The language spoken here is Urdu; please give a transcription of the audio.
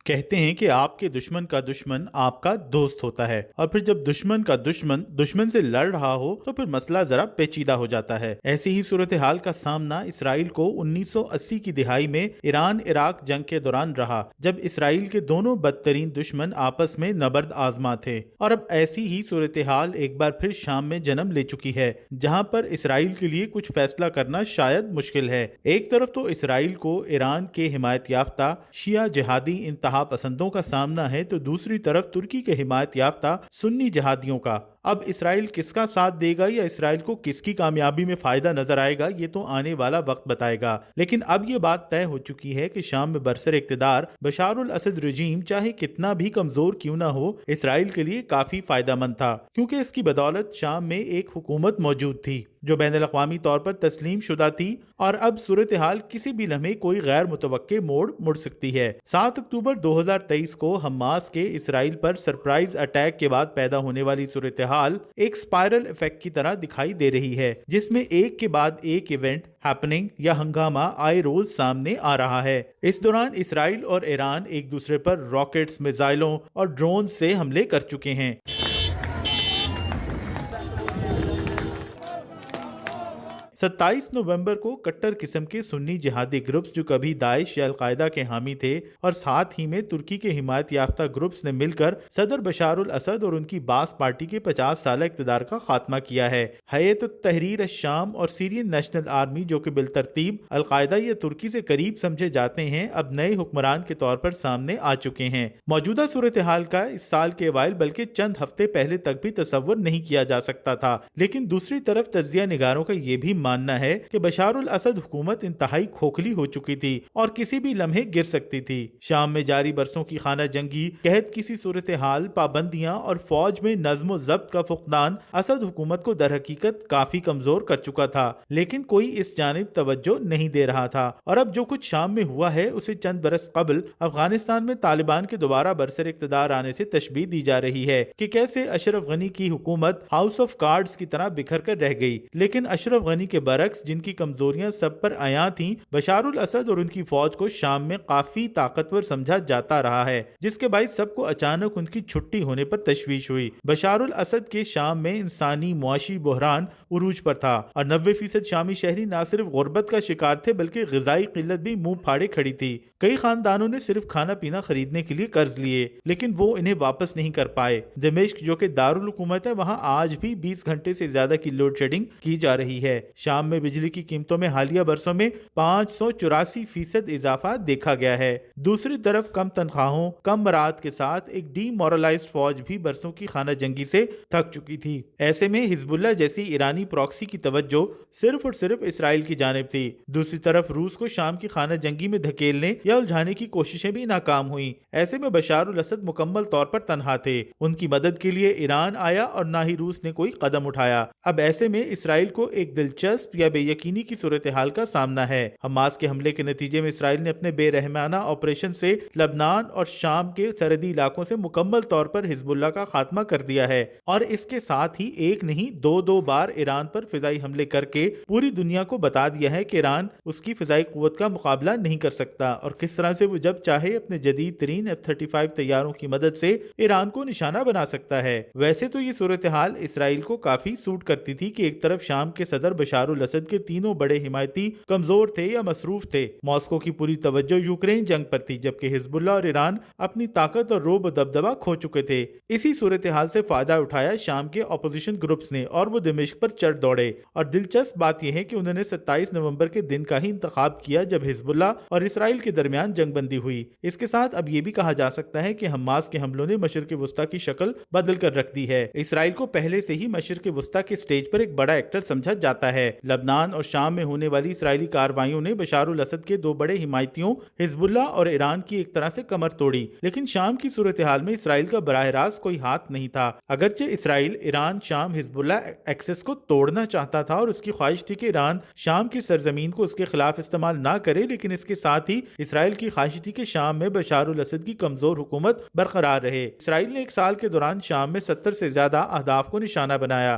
کہتے ہیں کہ آپ کے دشمن کا دشمن آپ کا دوست ہوتا ہے، اور پھر جب دشمن کا دشمن دشمن سے لڑ رہا ہو تو پھر مسئلہ ذرا پیچیدہ ہو جاتا ہے۔ ایسی ہی صورتحال کا سامنا اسرائیل کو 1980 کی دہائی میں ایران عراق جنگ کے دوران رہا، جب اسرائیل کے دونوں بدترین دشمن آپس میں نبرد آزما تھے۔ اور اب ایسی ہی صورتحال ایک بار پھر شام میں جنم لے چکی ہے، جہاں پر اسرائیل کے لیے کچھ فیصلہ کرنا شاید مشکل ہے۔ ایک طرف تو اسرائیل کو ایران کے حمایت یافتہ شیعہ جہادی انتہا پسندوں کا سامنا ہے، تو دوسری طرف ترکی کے حمایت یافتہ سنی جہادیوں کا۔ اب اسرائیل کس کا ساتھ دے گا یا اسرائیل کو کس کی کامیابی میں فائدہ نظر آئے گا، یہ تو آنے والا وقت بتائے گا۔ لیکن اب یہ بات طے ہو چکی ہے کہ شام میں برسر اقتدار بشار الاسد رجیم چاہے کتنا بھی کمزور کیوں نہ ہو، اسرائیل کے لیے کافی فائدہ مند تھا، کیونکہ اس کی بدولت شام میں ایک حکومت موجود تھی جو بین الاقوامی طور پر تسلیم شدہ تھی، اور اب صورتحال کسی بھی لمحے کوئی غیر متوقع موڑ مڑ سکتی ہے۔ 7 اکتوبر 2023 کو حماس کے اسرائیل پر سرپرائز اٹیک کے بعد پیدا ہونے والی صورتحال ایک سپائرل ایفیکٹ کی طرح دکھائی دے رہی ہے، جس میں ایک کے بعد ایک ایونٹ ہیپننگ یا ہنگامہ آئے روز سامنے آ رہا ہے۔ اس دوران اسرائیل اور ایران ایک دوسرے پر راکٹس، میزائلوں اور ڈرون سے حملے کر چکے ہیں۔ 27 نومبر کو کٹر قسم کے سنی جہادی گروپس جو کبھی داعش یا القاعدہ کے حامی تھے اور ساتھ ہی میں ترکی کے حمایت یافتہ گروپس نے مل کر صدر بشار الاسد اور ان کی باس پارٹی کے 50 سالہ اقتدار کا خاتمہ کیا ہے۔ ہیئت التحریر الشام اور سیرین نیشنل آرمی جو کہ بالترتیب القاعدہ یا ترکی سے قریب سمجھے جاتے ہیں، اب نئے حکمران کے طور پر سامنے آ چکے ہیں۔ موجودہ صورتحال کا اس سال کے اوائل بلکہ چند ہفتے پہلے تک بھی تصور نہیں کیا جا سکتا تھا، لیکن دوسری طرف تجزیہ نگاروں کا یہ بھی ماننا ہے کہ بشار الاسد حکومت انتہائی کھوکھلی ہو چکی تھی اور کسی بھی لمحے گر سکتی تھی۔ شام میں جاری برسوں کی خانہ جنگی، قحط کی سی صورتحال، پابندیاں اور فوج میں نظم و ضبط کا فقدان اسد حکومت کو در حقیقت کافی کمزور کر چکا تھا، لیکن کوئی اس جانب توجہ نہیں دے رہا تھا۔ اور اب جو کچھ شام میں ہوا ہے اسے چند برس قبل افغانستان میں طالبان کے دوبارہ برسر اقتدار آنے سے تشبیہ دی جا رہی ہے کہ کیسے اشرف غنی کی حکومت ہاؤس آف کارڈز کی طرح بکھر کر رہ گئی، لیکن اشرف غنی کے برعکس جن کی کمزوریاں سب پر عیاں تھیں، بشار الاسد اور ان کی فوج کو شام میں کافی طاقتور سمجھا جاتا رہا ہے، جس کے باعث سب کو اچانک ان کی چھٹی ہونے پر تشویش ہوئی۔ بشار الاسد کے شام میں انسانی معاشی بحران عروج پر تھا اور 90% شامی شہری نہ صرف غربت کا شکار تھے بلکہ غذائی قلت بھی منہ پھاڑے کھڑی تھی۔ کئی خاندانوں نے صرف کھانا پینا خریدنے کے لیے قرض لیے، لیکن وہ انہیں واپس نہیں کر پائے۔ دمشق جو کہ دارالحکومت ہے، وہاں آج بھی 20 گھنٹے سے زیادہ کی لوڈ شیڈنگ کی جا رہی ہے۔ شام میں بجلی کی قیمتوں میں حالیہ برسوں میں 584% اضافہ دیکھا گیا ہے۔ دوسری طرف کم تنخواہوں، کم مراعات کے ساتھ ایک ڈی مورلائزڈ فوج بھی برسوں کی خانہ جنگی سے تھک چکی تھی۔ ایسے میں حزب اللہ جیسی ایرانی پراکسی کی توجہ صرف اور صرف اسرائیل کی جانب تھی۔ دوسری طرف روس کو شام کی خانہ جنگی میں دھکیلنے یا الجھانے کی کوششیں بھی ناکام ہوئیں۔ ایسے میں بشار الاسد مکمل طور پر تنہا تھے، ان کی مدد کے لیے ایران آیا اور نہ ہی روس نے کوئی قدم اٹھایا۔ اب ایسے میں اسرائیل کو ایک دلچسپ یا بے یقینی کی صورتحال کا سامنا ہے۔ حماس کے حملے کے نتیجے میں اسرائیل نے اپنے بے رحمانہ آپریشن سے لبنان اور شام کے سرحدی علاقوں سے مکمل طور پر حزب اللہ کا خاتمہ کر دیا ہے، اور اس کے ساتھ ہی ایک نہیں دو بار ایران پر فضائی حملے کر کے پوری دنیا کو بتا دیا ہے کہ ایران اس کی فضائی قوت کا مقابلہ نہیں کر سکتا، اور کس طرح سے وہ جب چاہے اپنے جدید ترین F-35 طیاروں کی مدد سے ایران کو نشانہ بنا سکتا ہے۔ ویسے تو یہ صورتحال اسرائیل کو کافی سوٹ کرتی تھی کہ ایک طرف شام کے صدر بشار الاسد کے تینوں بڑے حمایتی کمزور تھے یا مصروف تھے، ماسکو کی پوری توجہ یوکرین جنگ پر تھی، جبکہ حزب اللہ اور ایران اپنی طاقت اور رعب و دبدبہ کھو چکے تھے۔ اسی صورتحال سے فائدہ اٹھایا شام کے اپوزیشن گروپس نے اور وہ دمشق پر چڑھ دوڑے، اور دلچسپ بات یہ ہے کہ انہوں نے 27 نومبر کے دن کا ہی انتخاب کیا جب حزب اللہ اور اسرائیل کے درمیان جنگ بندی ہوئی۔ اس کے ساتھ اب یہ بھی کہا جا سکتا ہے کہ حماس کے حملوں نے مشرق وسطیٰ کی شکل بدل کر رکھ دی ہے۔ اسرائیل کو پہلے سے ہی مشرق وسطیٰ کے سٹیج پر ایک بڑا ایکٹر سمجھا جاتا ہے۔ لبنان اور شام میں ہونے والی اسرائیلی کارروائیوں نے بشار الاسد کے دو بڑے حمایتیوں حزب اللہ اور ایران کی ایک طرح سے کمر توڑی، لیکن شام کی صورتحال میں اسرائیل کا براہ راست کوئی ہاتھ نہیں تھا۔ اگرچہ اسرائیل ایران شام حزب اللہ ایکسس کو توڑنا چاہتا تھا اور اس کی خواہش تھی کہ ایران شام کی سرزمین کو اس کے خلاف استعمال نہ کرے، لیکن اس کے ساتھ ہی اسرائیل کی خواہش تھی کہ شام میں بشار الاسد کی کمزور حکومت برقرار رہے۔ اسرائیل نے ایک سال کے دوران شام میں 70 سے زیادہ اہداف کو نشانہ بنایا،